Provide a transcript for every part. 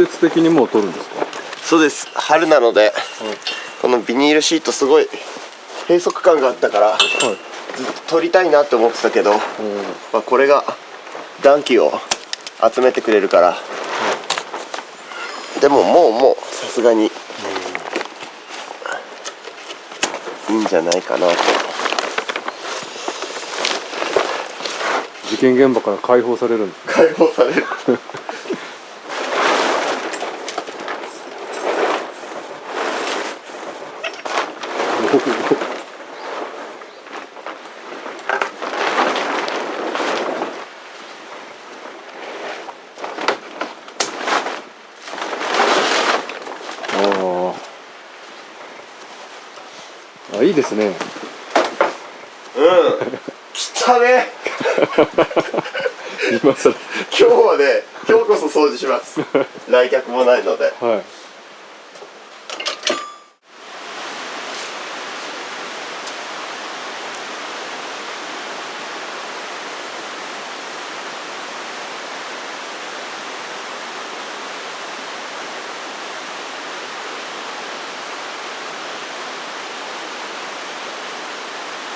節的にもう取るんですか？そうです。春なので、このビニールシートすごい閉塞感があったから、ずっと取りたいなって思ってたけど、まあ、これが暖気を集めてくれるから、でももうさすがにいいんじゃないかなと。事件現場から解放されるんですか？解放されるいいですね。来たね今更今日はね、今日こそ掃除します来客もないので。はい。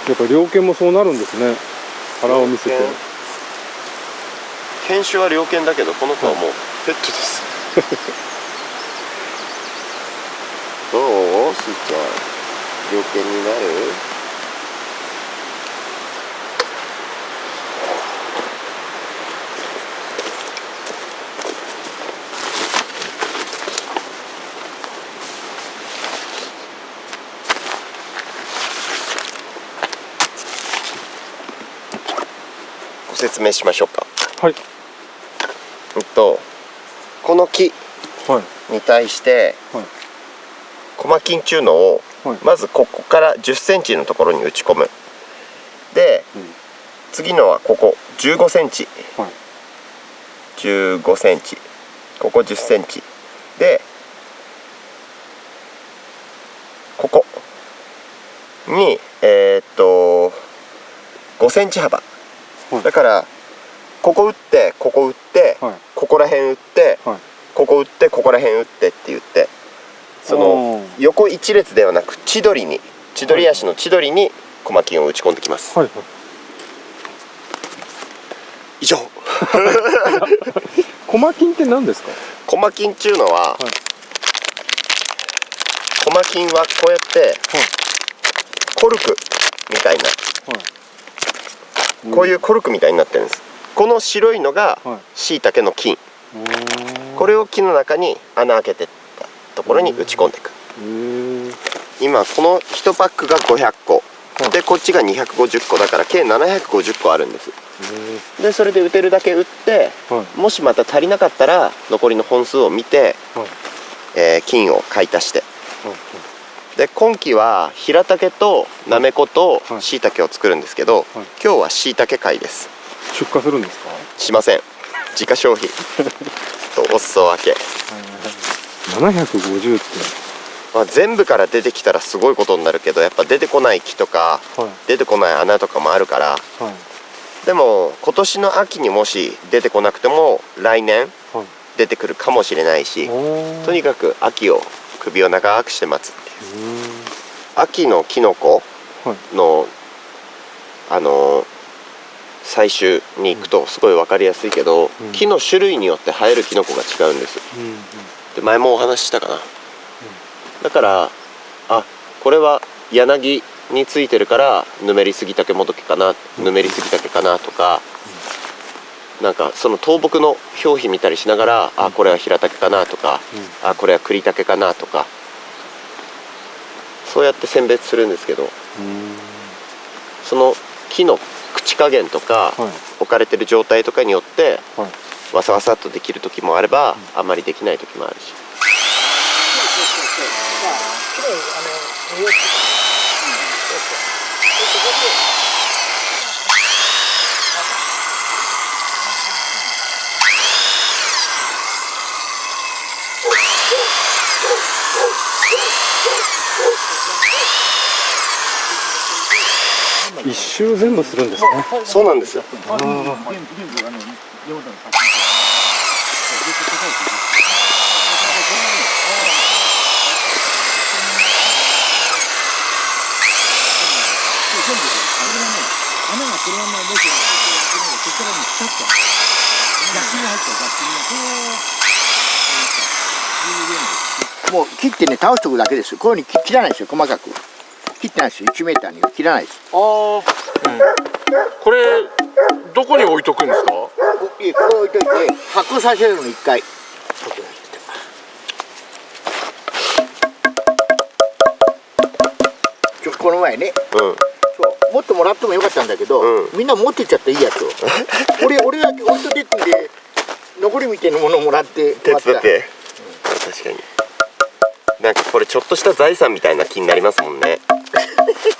やっぱ猟犬もそうなるんですね。腹を見せて。犬種は猟犬だけど、この子はもうペットですどうしーちゃん、猟犬になる？ご説明しましょうか。はい。この木に対して、コマキンっていうのを、まずここから10センチのところに打ち込む。で、次のはここ15センチ、15センチ、ここ10センチで、ここに5センチ幅、だからここ打ってここ打って、ここら辺打って、ここ打ってここら辺打ってって言って、その横一列ではなく千鳥足の千鳥にコマキンを打ち込んできます。以上コマキンって何ですか？コマキンっていうのは、コマキンはこうやって、コルクみたいな、こういうコルクみたいになってるんです。この白いのがシイタケの菌、これを木の中に穴開けてったところに打ち込んでいく。今この1パックが500個で、こっちが250個だから計750個あるんです。でそれで打てるだけ打って、もしまた足りなかったら残りの本数を見て、菌を買い足して、で今期はヒラタケとナメコとシイタケを作るんですけど、今日はシイタケ会です。出荷するんですか？しません。自家消費とお裾分け。750って、まあ、全部から出てきたらすごいことになるけど、やっぱ出てこない木とか、出てこない穴とかもあるから、でも今年の秋にもし出てこなくても来年出てくるかもしれないし、とにかく秋を首を長くして待つっていう。秋のキノコの、採集に行くとすごい分かりやすいけど、木の種類によって生えるキノコが違うんです。で前もお話ししたかな。だからこれは柳についてるからヌメリスギタケモドキかな、ヌメリスギタケかなとか、なんかその倒木の表皮見たりしながら、これはヒラタケかなとか、これはクリタケかなとか、そうやって選別するんですけど、その木の口加減とか、置かれてる状態とかによって、わさわさっとできる時もあれば、あんまりできない時もあるし。一周全部するんですね。そうなんですよ。穴がこのままもし開けてそこからねピタッとガスが入ったガスがもう切ってね倒しておくだけですよ。こういうふうに切らないですよ。細かく切ってないですよ。1メーターに切らないです。ああ、うん、これどこに置いとくんですか？これ置いといて発酵させるの1回。この前ね、そうもっともらってもよかったんだけど、みんな持ってっちゃっていいやつを俺が置いといてんで残りみたいなものをもらって手伝って、確かになんかこれちょっとした財産みたいな気になりますもんね。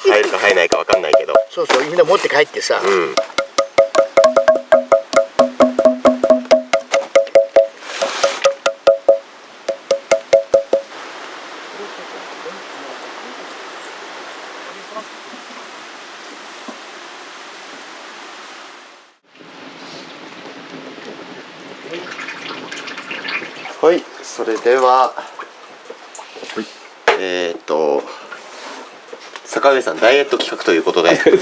入るか入らないか分かんないけど、そうそう、みんな持って帰ってさ、はい、それでは、坂上さんダイエット企画ということではい、ダイエ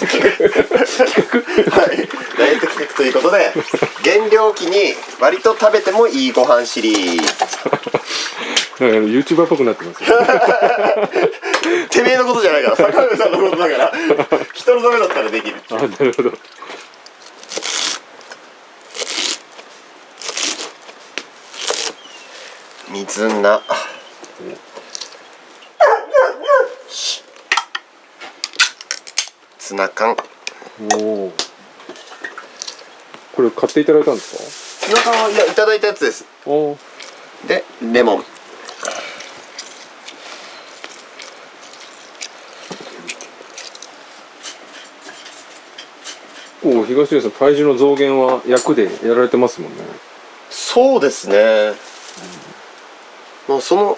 ット企画ということで減量期に割と食べてもいいご飯シリーズYouTuber っぽくなってますよてめえのことじゃないから坂上さんのことだから人のためだったらできる。あ、なるほど。水菜、ツナ缶。おお。これ買っていただいたんですいや、いただいたやつです。か？おお。で、レモン。おお、東出さん体重の増減は役でやられてますもんね。そうですね。まあそ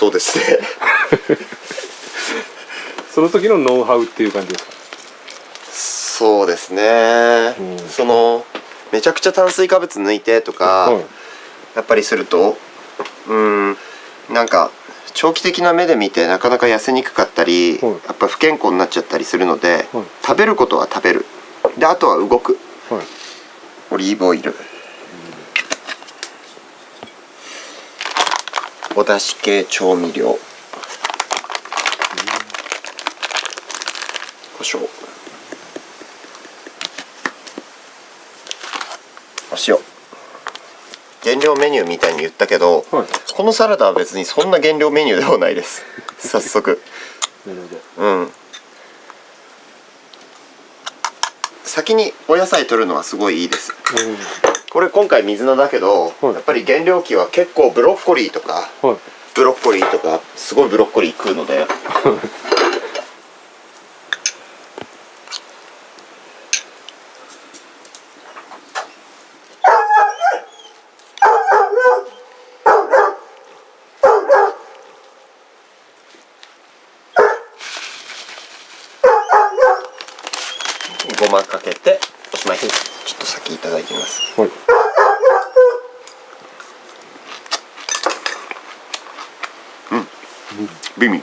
うですね。その時のノウハウっていう感じですか？そうですね。めちゃくちゃ炭水化物抜いてとか、やっぱりすると、なんか長期的な目で見てなかなか痩せにくかったり、やっぱ不健康になっちゃったりするので、食べることは食べる。で、あとは動く。オリーブオイル。お出汁系調味料、胡椒、お塩。減量メニューみたいに言ったけど、このサラダは別にそんな減量メニューではないです。早速。なるほど。先にお野菜取るのはすごいいいです。これ今回水菜だけど、やっぱり減量期は結構ブロッコリーとか、すごいブロッコリー食うのでごまかけておしまい。ちょっと先いただいてみます。美味。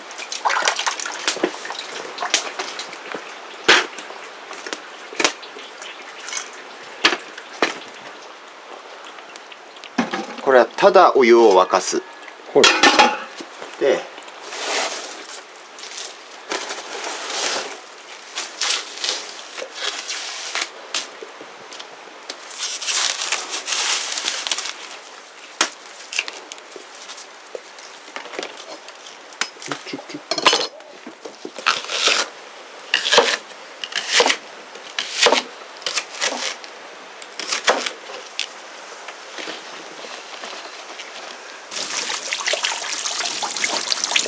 これはただお湯を沸かす。で、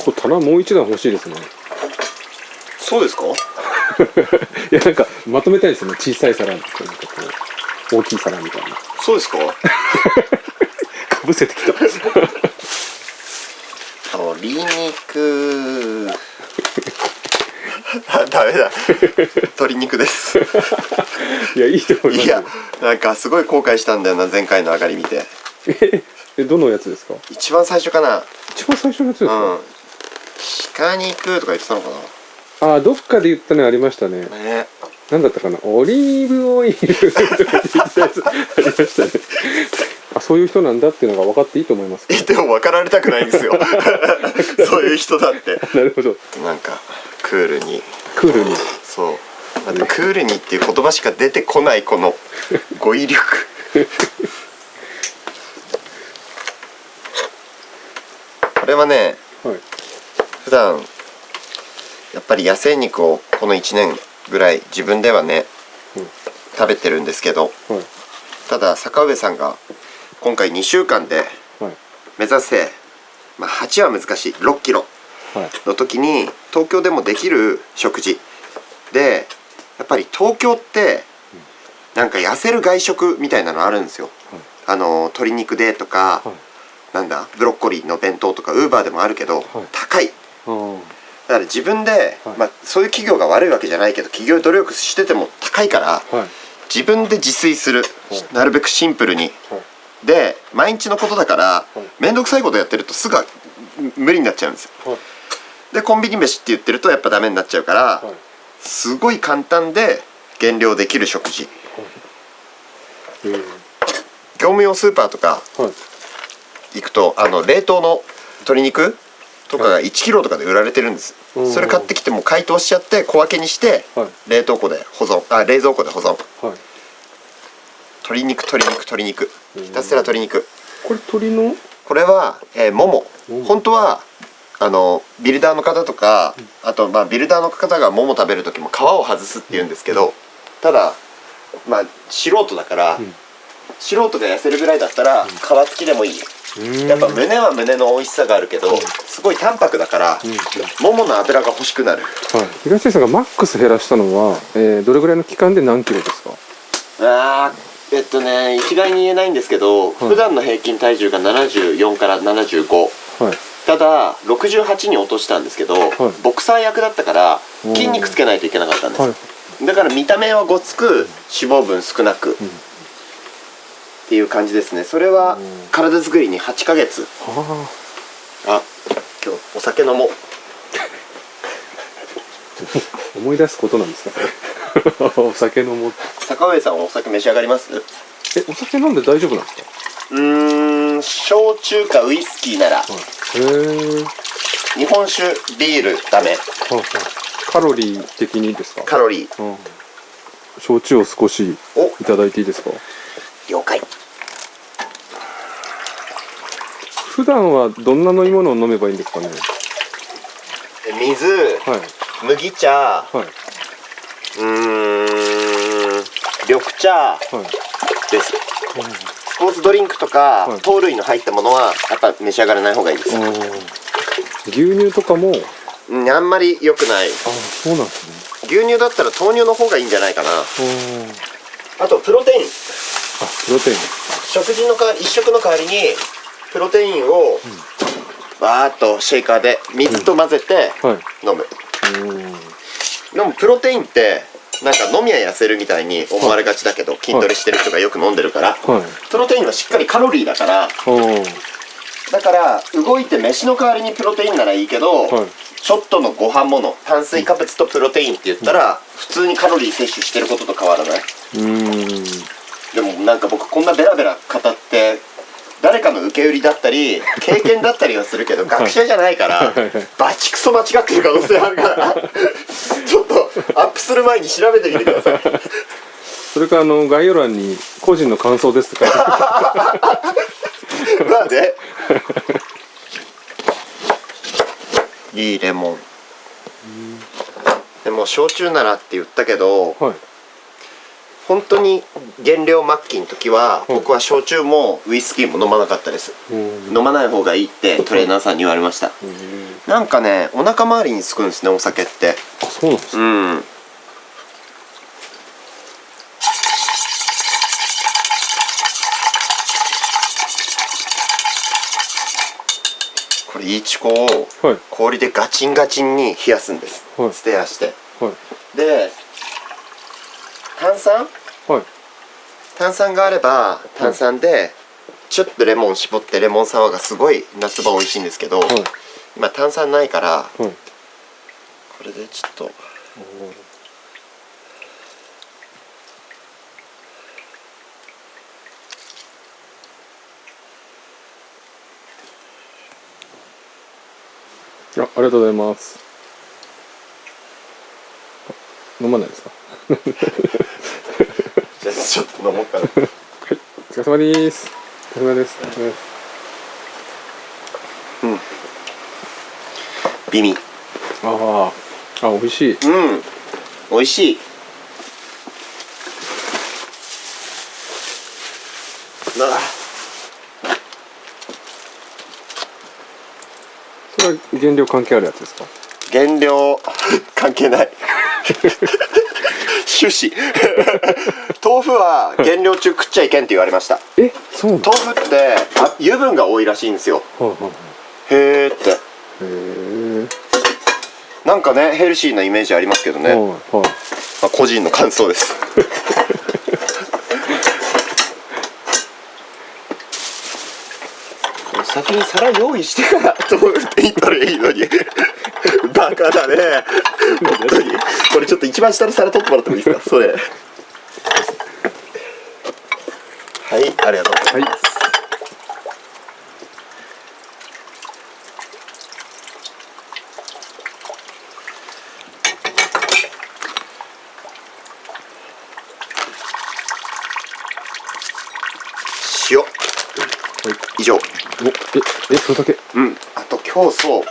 これ棚もう一段欲しいですね。そうですか？いや、なんかまとめたいですね。小さい皿とかなんかこう大きい皿みたいな。そうですか？かぶせてきた。鶏肉ダメだ。鶏肉です。いや、いいと思いますよ。いや、なんかすごい後悔したんだよな、前回の上がり見て。どのやつですか？一番最初かな。一番最初のやつですか？鹿肉とか言ってたのかな。ああ、どっかで言ったのありましたね。ね。なんだったかな、オリーブオイルとか言ったやつありましたね。あ、そういう人なんだっていうのが分かっていいと思いますけど。でも分かられたくないんですよ。そういう人だって。なるほど。なんかクールに。クールに。そう。あとクールにっていう言葉しか出てこないこの語彙力。これはね、はい、普段やっぱり野生肉をこの1年ぐらい自分ではね、食べてるんですけど、はい、ただ坂上さんが今回2週間で目指せ、まあ、8は難しい6キロの時に東京でもできる食事で、やっぱり東京ってなんか痩せる外食みたいなのあるんですよ。鶏肉でとか、なんだブロッコリーの弁当とかウーバーでもあるけど、高い。だから自分で、まあ、そういう企業が悪いわけじゃないけど企業努力してても高いから、自分で自炊する、なるべくシンプルに、で毎日のことだから面倒くさいことやってるとすぐ無理になっちゃうんですよ。でコンビニ飯って言ってるとやっぱダメになっちゃうから、すごい簡単で減量できる食事、業務用スーパーとか行くと冷凍の鶏肉とかが1キロとかで売られてるんです。それ買ってきても解凍しちゃって小分けにして冷凍庫で保存、冷蔵庫で保存。鶏肉ひたすら鶏肉。これ鶏の？これはもも。本当はビルダーの方とか、あとまあビルダーの方がもも食べる時も皮を外すって言うんですけど、ただまあ素人だから、素人が痩せるぐらいだったら皮付きでもいい。やっぱ胸は胸の美味しさがあるけど、すごい淡白だから、ももの脂が欲しくなる。東出さんがマックス減らしたのは、どれぐらいの期間で何キロですか？一概に言えないんですけど、普段の平均体重が74から75、ただ68に落としたんですけど、ボクサー役だったから筋肉つけないといけなかったんです、だから見た目はごつく脂肪分少なく、っていう感じですね。それは体作りに8ヶ月。あ、今日お酒飲もう。思い出すことなんですか？お酒飲もう。坂上さんはお酒召し上がります？お酒飲んで大丈夫なんですか？焼酎かウイスキーなら。日本酒ビールダメ。カロリー的にですか？カロリー。焼酎を少しいただいていいですか？了解。普段はどんな飲み物を飲めばいいんですかね？水、麦茶、緑茶です。スポーツドリンクとか糖類の入ったものはやっぱ召し上がらない方がいいです。牛乳とかもあんまり良くない。そうなんですね。牛乳だったら豆乳の方がいいんじゃないかな。あとプロテイン。プロテイン。食事の一食の代わりにプロテインをバーッとシェイカーで水と混ぜて飲む。でもプロテインってなんか飲みは痩せるみたいに思われがちだけど、筋トレしてる人がよく飲んでるから、プロテインはしっかりカロリーだから、だから動いて飯の代わりにプロテインならいいけど、ちょっとのご飯もの炭水化物とプロテインって言ったら普通にカロリー摂取してることと変わらない。でもなんか僕こんなベラベラ語って誰かの受け売りだったり経験だったりはするけど学者じゃないからバチクソ間違ってる可能性あるからちょっとアップする前に調べてみてください。それか概要欄に個人の感想ですって書いてある。まあね。いいレモン。でも焼酎ならって言ったけど、本当に減量末期の時は僕は焼酎もウイスキーも飲まなかったです。飲まない方がいいってトレーナーさんに言われました。なんかねお腹周りにつくんですね、お酒って。そうなんですか？これイーチコを氷でガチンガチンに冷やすんです、ステアして、で炭酸があれば炭酸でちょっとレモン絞ってレモンサワーがすごい夏場美味しいんですけど、今炭酸ないから、これででちょっとありがとうございます。飲まないですか？じゃあちょっと飲もうかな。はい、お疲れ様です。お疲れ様です。美味。美味しい。美味しい。それは原料関係あるやつですか？原料関係ない。種子。豆腐は原料中食っちゃいけんって言われました。そうなの？豆腐って油分が多いらしいんですよ。へーって。なんかねヘルシーなイメージありますけどね。まあ個人の感想です。先に皿用意してからと思って言ったらいいのに。バカだね。本当に。これちょっと一番下の皿取ってもらってもいいですか？それ。はい、ありがとうございます。塩。以上。それだけ？あと今日そう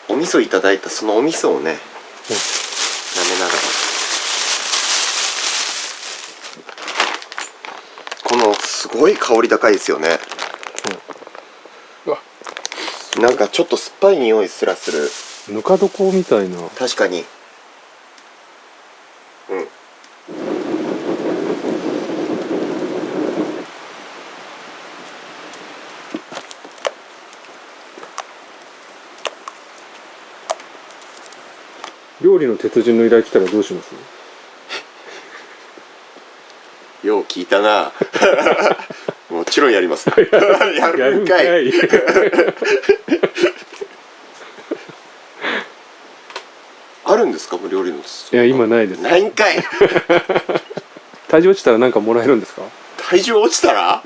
お味噌いただいたそのお味噌をね、舐めながらこのすごい香り高いですよね。なんかちょっと酸っぱい匂いすらする。ぬか床みたいな。確かに。料理の鉄人の依頼来たらどうします？よう聞いたな。もちろんやります。やるんかい。あるんですか、もう料理の鉄人？いや今ないです。ないんかい。体重落ちたら何かもらえるんですか？体重落ちたら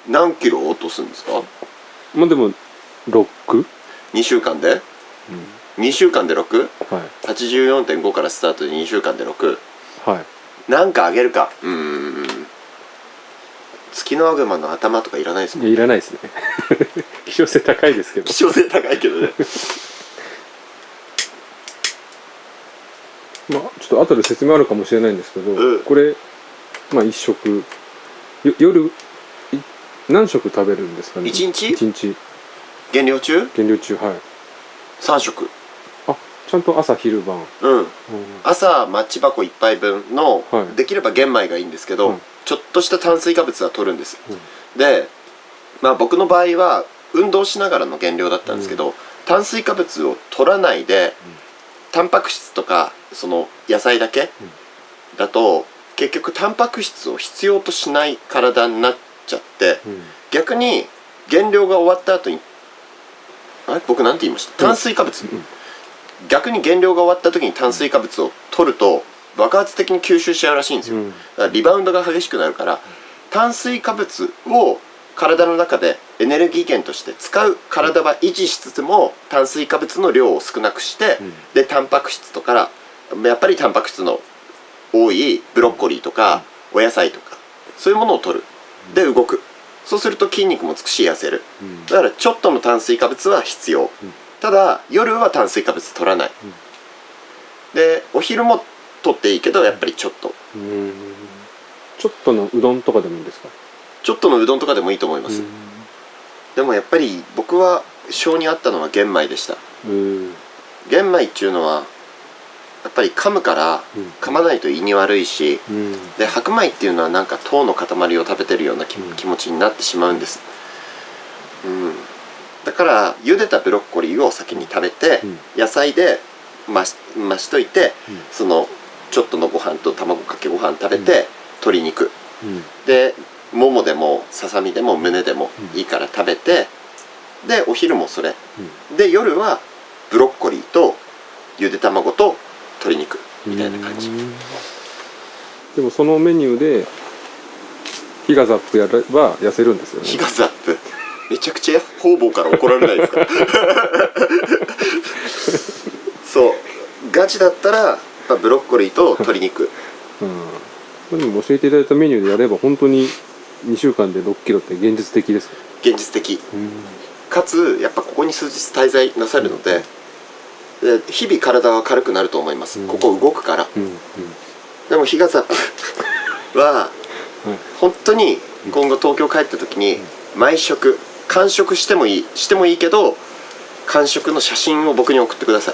何キロ落とすんですか？まあでも 6？2 週間で2週間で 6？ はい。84.5 からスタートで2週間で6。はい。なんかあげるか。月のワグマの頭とかいらないですもん。いやいらないですね。希少性高いですけど。希少性高いけどね。まあちょっと後で説明あるかもしれないんですけど、これまあ1食夜何食食べるんですかね？1日1日減量中はい。3食。ちゃんと朝昼晩。朝マッチ箱1杯分の、できれば玄米がいいんですけど、ちょっとした炭水化物は取るんです。でまあ僕の場合は運動しながらの減量だったんですけど、炭水化物を取らないで、タンパク質とかその野菜だけだと結局タンパク質を必要としない体になっちゃって、逆に減量が終わった後に僕なんて言いました？炭水化物、逆に減量が終わった時に炭水化物を取ると爆発的に吸収しちゃうらしいんですよ。だからリバウンドが激しくなるから、炭水化物を体の中でエネルギー源として使う体は維持しつつも、炭水化物の量を少なくして、でタンパク質とかやっぱりタンパク質の多いブロッコリーとかお野菜とかそういうものを取る。で動く。そうすると筋肉もつくし痩せる。だからちょっとの炭水化物は必要。ただ夜は炭水化物取らない。でお昼も取っていいけどやっぱりちょっと。ちょっとのうどんとかでもいいんですか？ちょっとのうどんとかでもいいと思います。でもやっぱり僕は性に合ったのは玄米でした。玄米っていうのはやっぱり噛むから噛まないと胃に悪いし、で白米っていうのはなんか糖の塊を食べてるような気持ちになってしまうんです。だから茹でたブロッコリーを先に食べて、野菜で増しといて、そのちょっとのご飯と卵かけご飯食べて、鶏肉、でももでもささみでも胸でもいいから食べて、でお昼もそれ、で夜はブロッコリーとゆで卵と鶏肉みたいな感じ。でもそのメニューでヒガザップやれば痩せるんですよね。ヒガザップめちゃくちゃ方々から怒られないですかそうガチだったらやっぱブロッコリーと鶏肉でも教えていただいたメニューでやれば本当に2週間で6キロって現実的ですか？現実的、かつやっぱここに数日滞在なさるので、日々体は軽くなると思います、ここ動くから、でもヒガザップは本当に今後東京帰った時に毎食完食してもいいけど完食の写真を僕に送ってくださ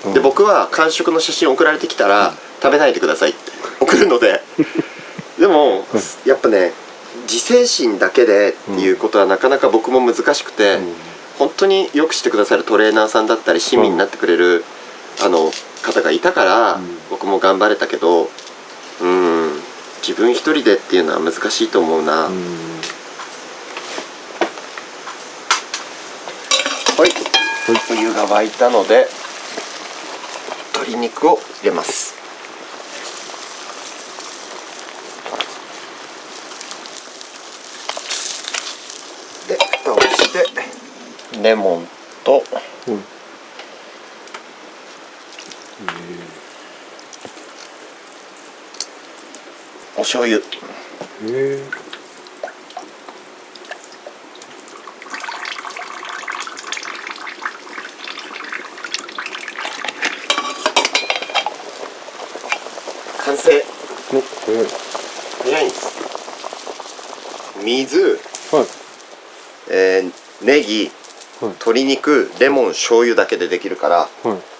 い、で僕は完食の写真送られてきたら、食べないでくださいって送るのででもやっぱね自制心だけでっていうことはなかなか僕も難しくて、本当によくしてくださるトレーナーさんだったり親身になってくれる方がいたから僕も頑張れたけど、自分一人でっていうのは難しいと思うな。はい、お湯が沸いたので鶏肉を入れます。で蓋をしてレモンと、お醤油、完成。早いんです。水、ネギ、鶏肉、レモン、醤油だけでできるから、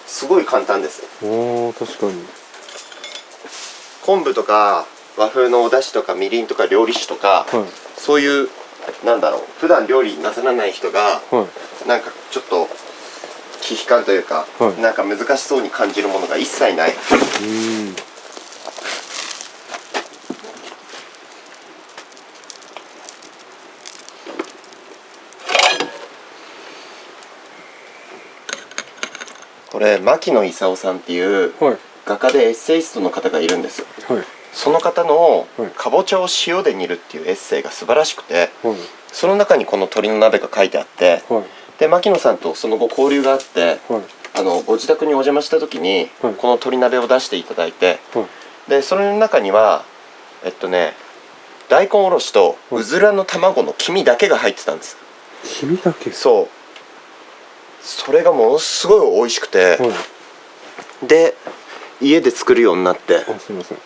すごい簡単です。確かに昆布とか和風のお出汁とかみりんとか料理酒とか、そういうなんだろう普段料理なさらない人が、なんかちょっと忌避感というか、なんか難しそうに感じるものが一切ない。これ牧野勲さんっていう画家でエッセイストの方がいるんです。その方の「かぼちゃを塩で煮る」っていうエッセイが素晴らしくて、その中にこの鶏の鍋が書いてあって、で牧野さんとその後交流があって、ご自宅にお邪魔した時にこの鶏鍋を出していただいて、でその中には大根おろしとうずらの卵の黄身だけが入ってたんです。黄身だけ？そう、それがものすごい美味しくて、で家で作るようになって、すみません、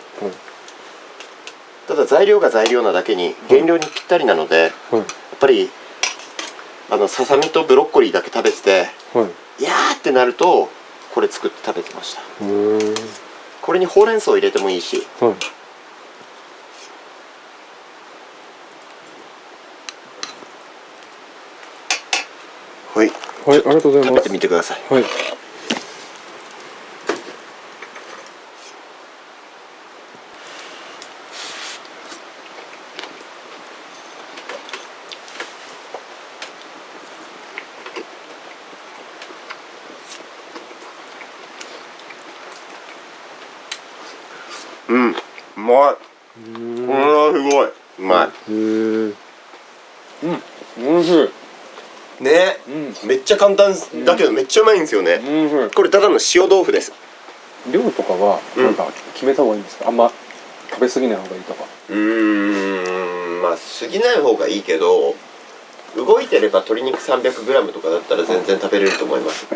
ただ材料が材料なだけに原料にぴったりなので、やっぱりささみとブロッコリーだけ食べてて、いやーってなるとこれ作って食べてました。これにほうれん草を入れてもいいし、はい、ありがとうございます。食べてみてください。うまい。これはすごい。うまい。おいしい。ね、めっちゃ簡単だけどめっちゃうまいんですよね。これただの塩豆腐です。量とかはなんか決めた方がいいんですか？あんま食べ過ぎない方がいいとか。まあ過ぎない方がいいけど、動いてれば鶏肉 300g とかだったら全然食べれると思います。